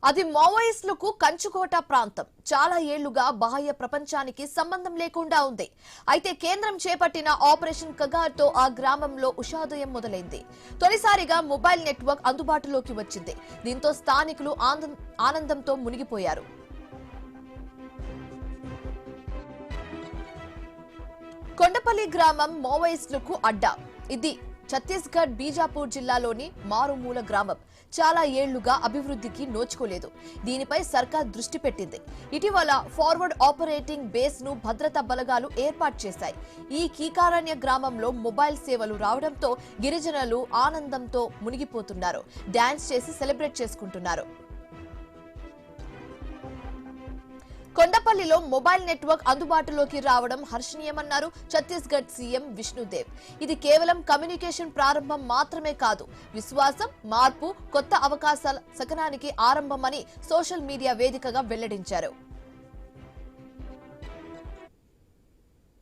అది మావోయిస్టులకు కంచుకోట ప్రాంతం. చాలా ఏళ్లుగా బాహ్య ప్రపంచానికి సంబంధం లేకుండా ఉంది. అయితే కేంద్రం చేపట్టిన ఆపరేషన్ కగార్తో ఆ గ్రామంలో ఉషాదయం మొదలైంది. తొలిసారిగా మొబైల్ నెట్వర్క్ అందుబాటులోకి వచ్చింది. దీంతో స్థానికులు ఆనందంతో మునిగిపోయారు. కొండపల్లి గ్రామం మావోయిస్టులకు అడ్డా. ఇది ఛత్తీస్గఢ్ బీజాపూర్ జిల్లాలోని మారుమూల గ్రామం. చాలా ఏళ్లుగా అభివృద్ధికి నోచుకోలేదు. దీనిపై సర్కార్ దృష్టి పెట్టింది. ఇటీవల ఫార్వర్డ్ ఆపరేటింగ్ బేస్ ను భద్రతా బలగాలు ఏర్పాటు చేశాయి. ఈ కీకారణ్య గ్రామంలో మొబైల్ సేవలు రావడంతో గిరిజనులు ఆనందంతో మునిగిపోతున్నారు. డాన్స్ చేసి సెలబ్రేట్ చేసుకుంటున్నారు. కొండపల్లిలో మొబైల్ నెట్వర్క్ అందుబాటులోకి రావడం హర్షణీయమన్నారు ఛత్తీస్గఢ్ సీఎం విష్ణుదేవ్. ఇది కేవలం కమ్యూనికేషన్ ప్రారంభం మాత్రమే కాదు, విశ్వాసం, మార్పు, కొత్త అవకాశాల శకనానికి ఆరంభమని సోషల్ మీడియా వేదికగా వెల్లడించారు.